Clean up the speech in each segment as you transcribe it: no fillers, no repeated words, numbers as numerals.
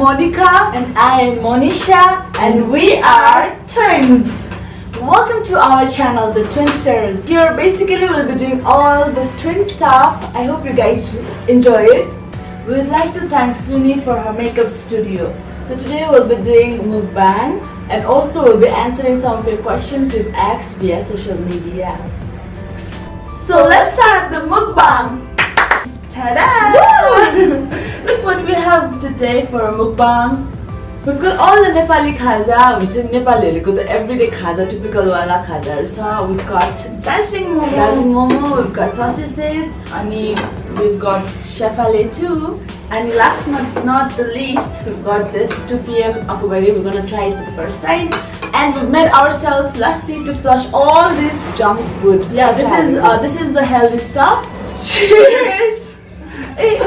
Monika and I am Monisha, and we are twins. Welcome to our channel, the Twinsters. Here basically we'll be doing all the twin stuff. I hope you guys enjoy it. We would like to thank Suni for her makeup studio. So today we'll be doing mukbang, and also we'll be answering some of your questions you've asked via social media. So let's start the mukbang. Ta-da! Look what we have today for a mukbang. We've got all the Nepali khaja, which is Nepali, the everyday khaja, typical wala khaja. So we've got dazzling momo, we've got sausages, and we've got shefale too. And last but not the least, we've got this 2 p.m. akubari. We're gonna try it for the first time. And we've made ourselves lassi to flush all this junk food. Yeah, this is the healthy stuff. Cheers! Hey,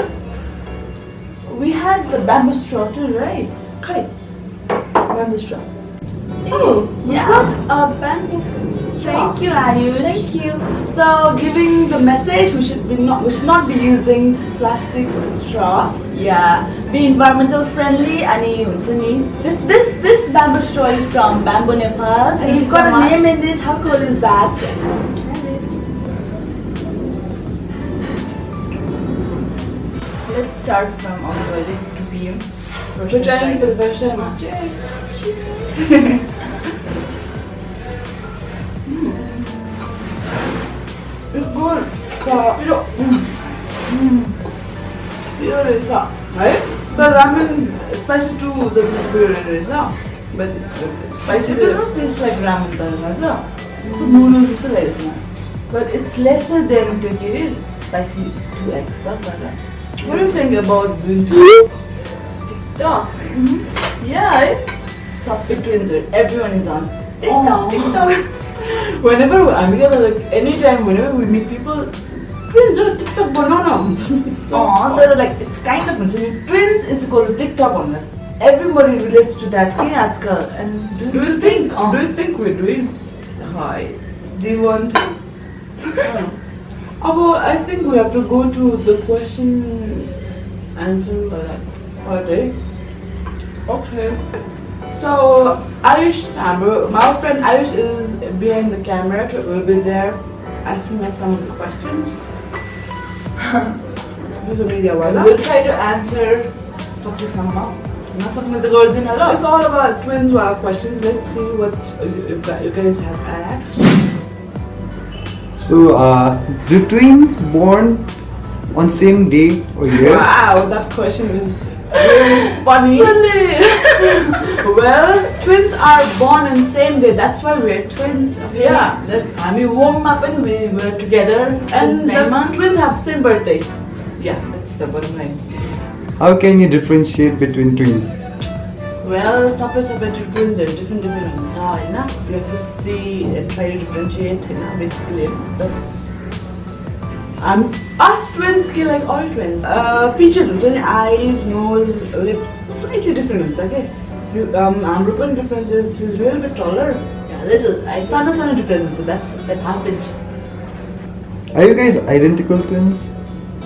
we had the bamboo straw too, right? Okay. Bamboo straw. Oh, we got a bamboo straw. Thank you, Ayush. Thank you. So, giving the message, we should not be using plastic straw. Yeah, be environmental friendly. This bamboo straw is from Bamboo Nepal. And you've got a name in it. How cool is that? Let's start from already 2 p.m. We're trying for the first time. Cheers! Cheers! It's good. Pure is right? The ramen spicy too. It's pure is but it's good. Spicy. It doesn't taste like ramen. It's noodles is the latest one, but it's lesser than the spicy 2x. What do you think about doing TikTok? Yeah, Subway Twins, everyone is on TikTok. Whenever anytime whenever we meet people, twins are TikTok banana. They're like, it's kind of twins. It's called TikTok on us. Everybody relates to that. And do you think we're doing? Hi. Do you want to? I think we have to go to the question answer part. Okay. So Ayush Sambu, my friend Ayush is behind the camera. Will be there asking us some of the questions. We'll try to answer. It's all about twins questions. Let's see what you guys have asked. So, do twins born on same day or year? Wow, that question is funny. Well, twins are born on same day. That's why we're twins. Okay? Yeah. We warm up and we were together. And the twins have same birthday. Yeah, that's the bottom line. How can you differentiate between twins? Well, separate twins are different ones. You have to see and try to differentiate, basically. Us twins like all twins. Features, eyes, nose, lips, slightly different, okay? Amrupan difference is a little bit taller. Yeah, little. Sana difference, so that's an half inch. Are you guys identical twins?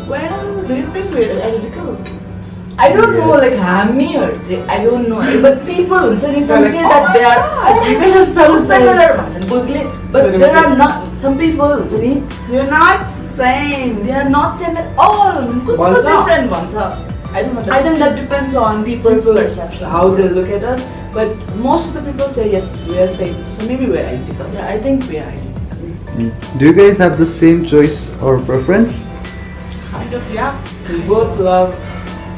Well, do you think we're identical? I don't know, Hami or I don't know. But people say that they are so similar. But there are not. Some people you're not same. They are not same at all. Different ones. I don't know. I think that depends on people's perception, how they look at us. But most of the people say yes, we are same. So maybe we're identical. Yeah, I think we are identical. Do you guys have the same choice or preference? Kind of, yeah. We both love.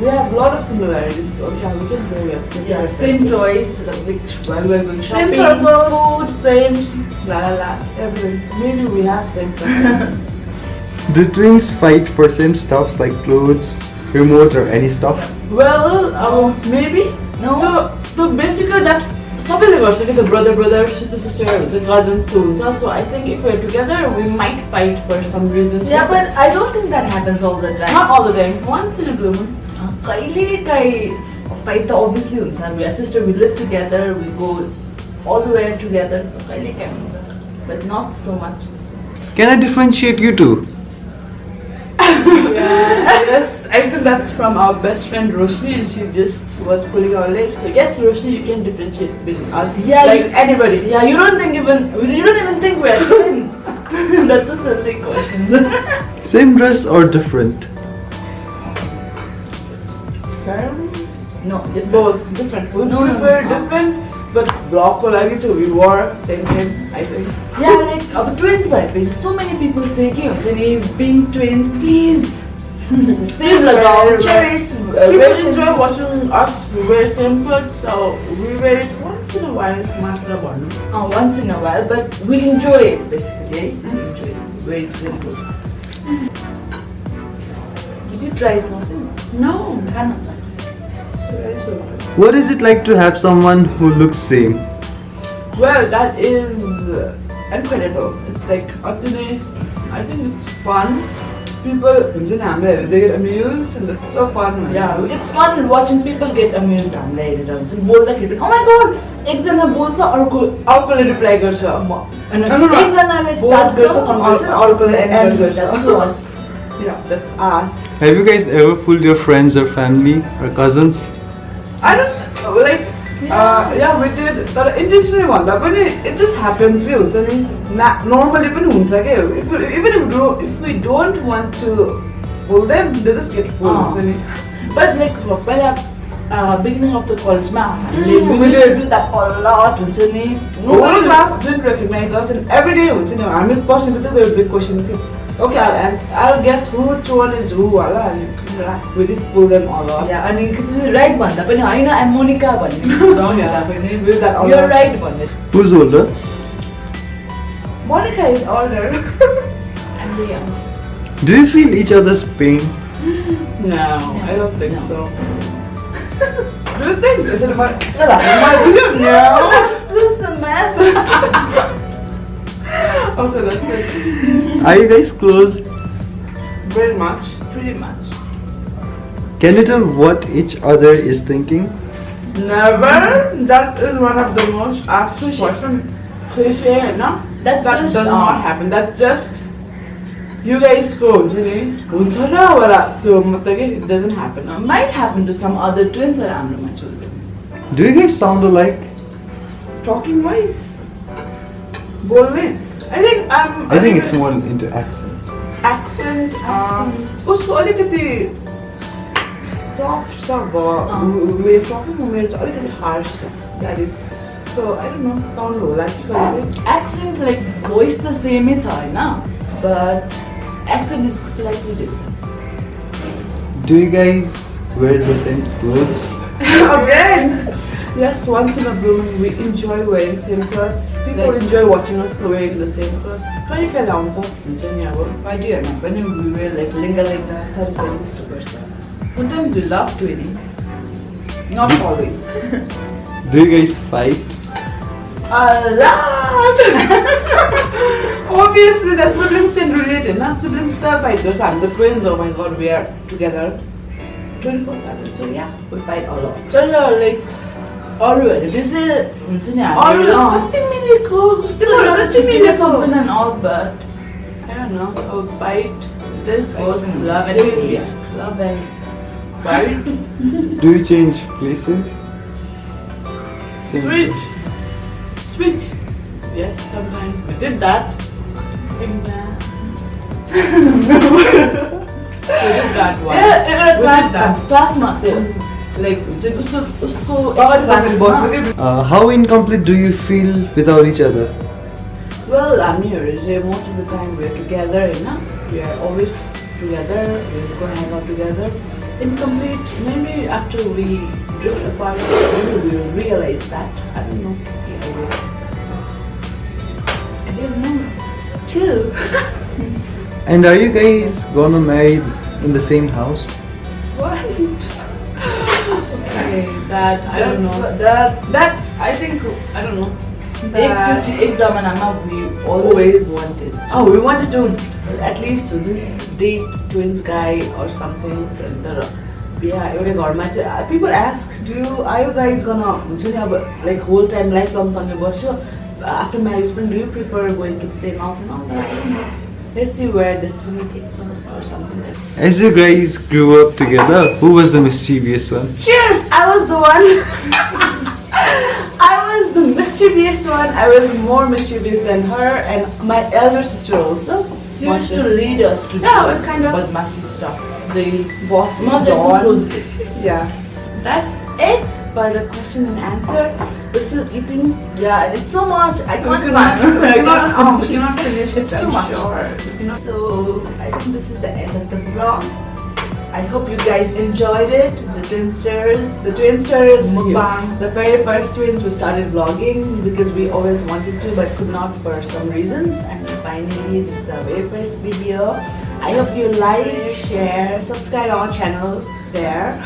We have a lot of similarities, so yeah, we can say we have same choice, while we are going shopping, food, same, everything. Maybe we have same preference. Do twins fight for same stuffs like clothes, remote or any stuff? Well, maybe. No. So basically that, the brother, sister, cousins too. So I think if we're together, we might fight for some reasons. Yeah, but I don't think that happens all the time. Not all the time. Once in a blue moon. Fight obviously we are sister, we live together, we go all the way together, so but not so much. Can I differentiate you two? Yes, I think that's from our best friend Roshni, and she just was pulling our leg. So yes, Roshni, you can differentiate between us. Yeah, like you- anybody. Yeah, you don't even think we're twins. That's a silly question. Same dress or different? No, both different. We No, no, were no. different, but block ko lagi so we wore same, I think. Yeah, like twins vibes. So many people say कि हुन्छ नि being twins, please. Same लगाओ, cherish. People enjoy watching us wear same clothes, so we wear it once in a while. Matra bhannu. Once in a while, but we enjoy it basically. We enjoy wearing same clothes. Did you try something? No, Cannot. What is it like to have someone who looks same? well, that is incredible. It's like I think it's fun. People they get amused and it's so fun. Yeah, it's fun watching people get amused. हामीलाई हेरेर हुन्छ नि बोल्दाखेरि पनि, oh my god, एकजना बोल्छ अर्कोले reply गर्छ एकजनाले स्टार्ट गर्छ कन्भर्सेसन, अर्कोले end गर्छ. That's so us. Yeah, that's us. Have you guys ever fooled your friends or family or cousins? I don't like. Yeah, we did. तर intentionally भन्दा पनि it just happens के हुन्छ नि. Normally पनि हुन्छ के. If we don't want to fool them, they just get fooled हुन्छ नि. But like पहिला beginning of the college मा we we used to did. do that a lot हुन्छ नि. The whole class didn't recognize us, and every day हुन्छ नि हामी बस्ने बित्तिकै there was a big question थियो. Okay, I'll guess which one is who होला and we did fool them a lot. Yeah, अनि कसैले राइट भन्दा पनि होइन I'm Monika भन्ने भन्दा पनि We did that a you're lot. right भन्ने. Who's older? Monica is older. I'm the young. Do you feel each other's pain? No, I don't think No. so. Do you think? Is it my view? No. Let's do some math. Okay, that's it. Are you guys close? Very much. Pretty much. Can you tell what each other is thinking? Never. That is one of the most actual cliche, no? That's that just, does not happen. That's just you guys go हुन्छ न होला त्यो मतलब के it doesn't happen. Might happen to some other twins that हाम्रोमा children. Do you guys sound alike? Talking wise. बोल्ने. I think it's more into accent. accent. उसको अलिकति soft छ way of talking मेरो चाहिँ अलिकति harsh छ. That is so I don't know sound होला कि कहिले. Accent like voice the same is Hahn, but accent is slightly different. Do you guys wear the same clothes? Again. Yes, once in a blue moon we enjoy wearing same clothes. People Like- enjoy watching us wearing the same clothes. कहिले कहिले आउँछ हुन्छ नि अब पार्टीहरूमा पनि we wear like lehenga सारी सारी यस्तो गर्छ. Sometimes we love twinning. not always. Do you guys fight? A lot. Obviously the siblings can relate na siblings the fight गर्छ हामी the twins. Oh my god, we are together 24/7. So yeah, we fight a lot. तर like अरूहरूले त्यसै हुन्छ नि अरूले हामी कति मिलेको कस्तो तिमीहरू कति कति मिलेको something and all, but I don't know. A fight. there's both love and hate. Love and Fight. Do you change places? Switch. Switch. Yes, sometimes we did that. we did that once. Yeah, even at We class did that. क्लासमा त्यो like हुन्छ उसको How incomplete do you feel without each other? Well, हामीहरू चाहिँ most of the time we are together, होइन? We are always together. We go hang out together. Incomplete, maybe after we drift apart, maybe we will realize that. I don't know. I don't know. Too. And are you guys gonna marry in the same house? What? Okay, that I don't know. That I think I don't know. एकचोटि एक जमानामा we always Always. wanted. Oh, we wanted to at least to just date twins guy or something. तर बिहा एउटै घरमा चाहिँ people ask, are you guys gonna हुन्छ नि अब like whole time life long सँगै बस्यो after marriage पनि do you prefer going to the same house and all that? I don't know. Let's see where destiny takes us or something like that. As you guys grew up together, who was the mischievous one? Cheers! I was the one. I was the mischievous one. I was more mischievous than her, and my elder sister also. She used to lead us to Yeah, it was kind of- but massive stuff. The boss Mother Dawn. Yeah. That's it for the question and answer. We're still eating. Yeah, and it's so much. I can't cannot- find- we cannot finish it, It's I'm too much. sure. So I think this is the end of the vlog. I hope you guys enjoyed it. The Twinsters Mukbang. The very first twins we started vlogging because we always wanted to but could not for some reasons, and finally this is the very first video. I hope you like, share, subscribe our channel there.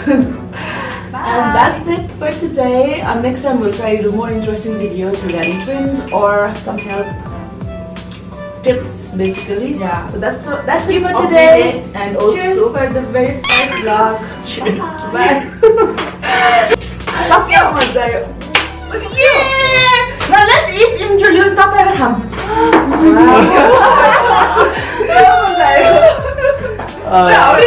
And that's it for today. Next time we'll try to do more interesting videos regarding twins or some health tips basically. Yeah. So that's Keep it it for today. today. And Cheers also for the very first vlog. cheers. Bye. Sakya mazayo. Yeah! Now let's eat in Julian Tataraham. Wow. Uh,